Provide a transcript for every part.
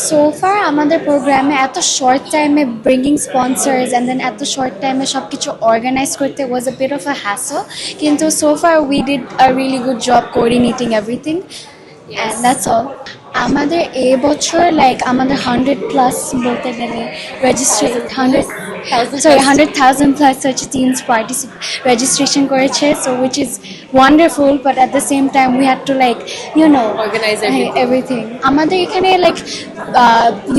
So far আমাদের প্রোগ্রামে এত শর্ট টাইমে ব্রিঙ্গিং স্পন্সর্স অ্যান্ড দেন এত শর্ট টাইমে সব কিছু অর্গানাইজ করতে was a bit of a hassle, কিন্তু so far we did a really good job coordinating everything and that's all. আমাদের এবছর লাইক আমাদের 100+ বলতে গেলে রেজিস্ট্রেশন 100,000 প্লাস হচ্ছে টিমস রেজিস্ট্রেশন করেছে, so which is wonderful, but at the same time we had to like Organize everything. আমাদের এখানে like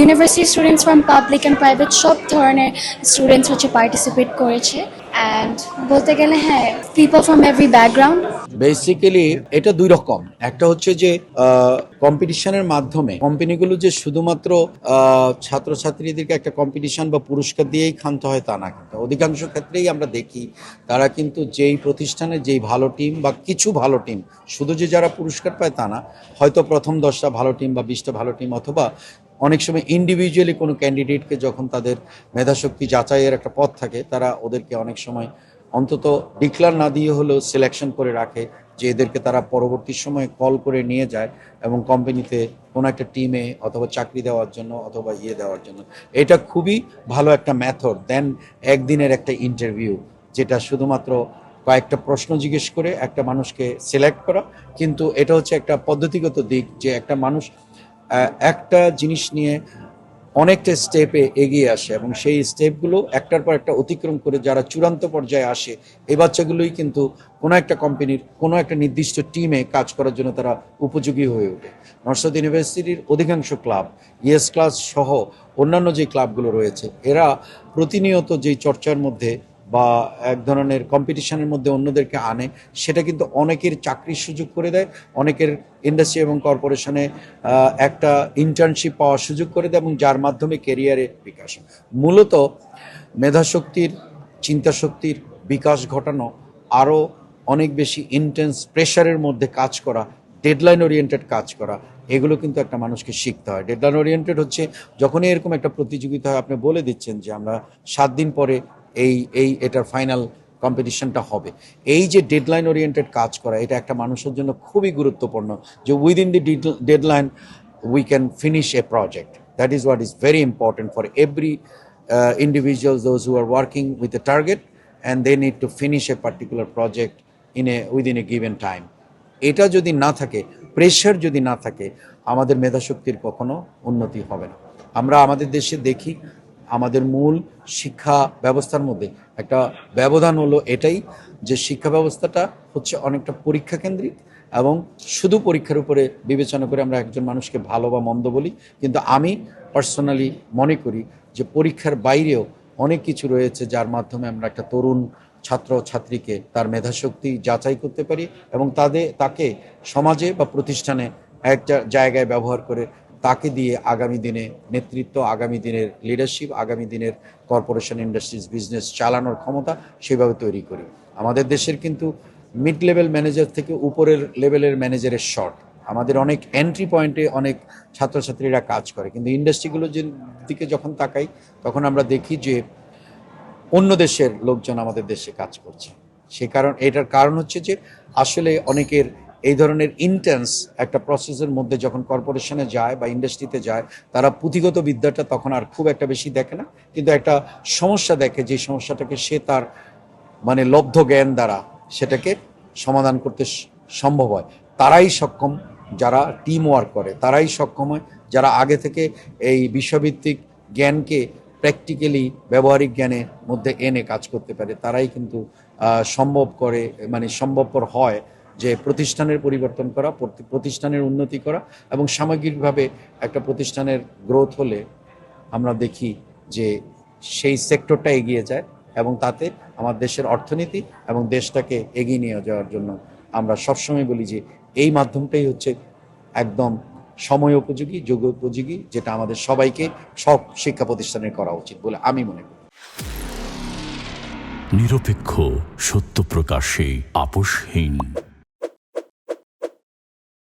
university students from public and private সব ধরনের স্টুডেন্টস হচ্ছে পার্টিসিপেট করেছে, অ্যান্ড বলতে গেলে হ্যাঁ people from every background. Basically এটা দুই রকম। একটা হচ্ছে যে কম্পিটিশনের মাধ্যমে কোম্পানিগুলো যে শুধুমাত্র ছাত্রছাত্রীদেরকে একটা কম্পিটিশন বা পুরস্কার দিয়েই ক্ষান্ত হয় তা না, কিন্তু অধিকাংশ ক্ষেত্রেই আমরা দেখি তারা কিন্তু যেই প্রতিষ্ঠানে যেই ভালো টিম বা কিছু ভালো টিম, শুধু যে যারা পুরস্কার পায় তা না, হয়তো প্রথম 10টা ভালো টিম বা 20টা ভালো টিম, অথবা অনেক সময় ইন্ডিভিজুয়ালি কোনো ক্যান্ডিডেটকে যখন তাদের মেধাশক্তি যাচাইয়ের একটা পথ থাকে, তারা ওদেরকে অনেক সময় অন্তত ডিক্লার না দিয়ে হলেও সিলেকশন করে রাখে, যে এদেরকে তারা পরবর্তী সময়ে কল করে নিয়ে যায় এবং কোম্পানিতে কোনো একটা টিমে অথবা চাকরি দেওয়ার জন্য অথবা দেওয়ার জন্য। এটা খুবই ভালো একটা মেথড দেন একদিনের একটা ইন্টারভিউ, যেটা শুধুমাত্র কয়েকটা প্রশ্ন জিজ্ঞেস করে একটা মানুষকে সিলেক্ট করা। কিন্তু এটা হচ্ছে একটা পদ্ধতিগত দিক, যে একটা মানুষ একটা জিনিস নিয়ে অনেকটা স্টেপে এগিয়ে আসে এবং সেই স্টেপগুলো একটার পর একটা অতিক্রম করে যারা চূড়ান্ত পর্যায়ে আসে, এই বাচ্চাগুলোই কিন্তু কোনো একটা কোম্পানির কোনো একটা নির্দিষ্ট টিমে কাজ করার জন্য তারা উপযোগী হয়ে ওঠে। নর্থ ইউনিভার্সিটির অধিকাংশ ক্লাব, ইএস ক্লাস সহ অন্যান্য যে ক্লাবগুলো রয়েছে, এরা প্রতিনিয়ত যেই চর্চার মধ্যে বা এক ধরনের কম্পিটিশনের মধ্যে অন্যদেরকে আনে, সেটা কিন্তু অনেকের চাকরির সুযোগ করে দেয়, অনেকের ইন্ডাস্ট্রি এবং কর্পোরেশনে একটা ইন্টার্নশিপ পাওয়ার সুযোগ করে দেয়, এবং যার মাধ্যমে কেরিয়ারে বিকাশ। মূলত মেধাশক্তির, চিন্তাশক্তির বিকাশ ঘটানো, আরও অনেক বেশি ইন্টেন্স প্রেশারের মধ্যে কাজ করা, ডেডলাইন ওরিয়েন্টেড কাজ করা, এগুলো কিন্তু একটা মানুষকে শিখতে হয়। ডেডলাইন ওরিয়েন্টেড হচ্ছে যখনই এরকম একটা প্রতিযোগিতা হয়, আপনি বলে দিচ্ছেন যে আমরা 7 দিন পরে এটার ফাইনাল কম্পিটিশনটা হবে। এই যে ডেডলাইন ওরিয়েন্টেড কাজ করা, এটা একটা মানুষের জন্য খুবই গুরুত্বপূর্ণ, যে within the deadline we can finish A project. That is what is very important for every individuals, those who are working with a target and they need to finish a particular project within a given time. এটা যদি না থাকে, pressure যদি না থাকে, আমাদের মেধাশক্তির কখনো উন্নতি হবে না। আমরা আমাদের দেশে দেখি, আমাদের মূল শিক্ষা ব্যবস্থার মধ্যে একটা ব্যবধান হলো এটাই, যে শিক্ষা ব্যবস্থাটা হচ্ছে অনেকটা পরীক্ষা কেন্দ্রিক এবং শুধু পরীক্ষার উপরে বিবেচনা করে আমরা একজন মানুষকে ভালো বা মন্দ বলি। কিন্তু আমি পার্সোনালি মনে করি যে পরীক্ষার বাইরেও অনেক কিছু রয়েছে, যার মাধ্যমে আমরা একটা তরুণ ছাত্র ছাত্রীকে তার মেধাশক্তি যাচাই করতে পারি এবং তাকে সমাজে বা প্রতিষ্ঠানে একটা জায়গায় ব্যবহার করে তাকে দিয়ে আগামী দিনে নেতৃত্ব, আগামী দিনের লিডারশিপ, আগামী দিনের কর্পোরেশন, ইন্ডাস্ট্রিজ, বিজনেস চালানোর ক্ষমতা সেভাবে তৈরি করি। আমাদের দেশের কিন্তু মিড লেভেল ম্যানেজার থেকে উপরের লেভেলের ম্যানেজারের শর্ট। আমাদের অনেক এন্ট্রি পয়েন্টে অনেক ছাত্রছাত্রীরা কাজ করে, কিন্তু ইন্ডাস্ট্রিগুলোর দিকে যখন তাকাই, তখন আমরা দেখি যে অন্য দেশের লোকজন আমাদের দেশে কাজ করছে। এটার কারণ হচ্ছে যে আসলে অনেকের এই ধরনের ইন্টেন্স একটা প্রসেসের মধ্যে যখন কর্পোরেশনে যায় বা ইন্ডাস্ট্রিতে যায়, তারা পুঁথিগত বিদ্যাটা তখন আর খুব একটা বেশি দেখে না, কিন্তু একটা সমস্যা দেখে, যে সমস্যাটাকে সে তার লব্ধ জ্ঞান দ্বারা সেটাকে সমাধান করতে সম্ভব হয়। তারাই সক্ষম, যারা টিম ওয়ার্ক করে, তারাই সক্ষম হয়, যারা আগে থেকে এই বিশ্বভিত্তিক জ্ঞানকে প্র্যাকটিক্যালি ব্যবহারিক জ্ঞানের মধ্যে এনে কাজ করতে পারে, তারাই কিন্তু সম্ভবপর হয় যে প্রতিষ্ঠানের পরিবর্তন করা, প্রতিষ্ঠানের উন্নতি করা, এবং সামগ্রিকভাবে একটা প্রতিষ্ঠানের গ্রোথ হলে আমরা দেখি যে সেই সেক্টরটা এগিয়ে যায় এবং তাতে আমার দেশের অর্থনীতি এবং দেশটাকে এগিয়ে নিয়ে যাওয়ার জন্য আমরা সবসময় বলি যে এই মাধ্যমটাই হচ্ছে একদম সময় উপযোগী, যোগ উপযোগী, যেটা আমাদের সবাইকে সব শিক্ষা প্রতিষ্ঠানে করা উচিত বলে আমি মনে করি। নিরপেক্ষ, সত্য প্রকাশে আপোষহীন।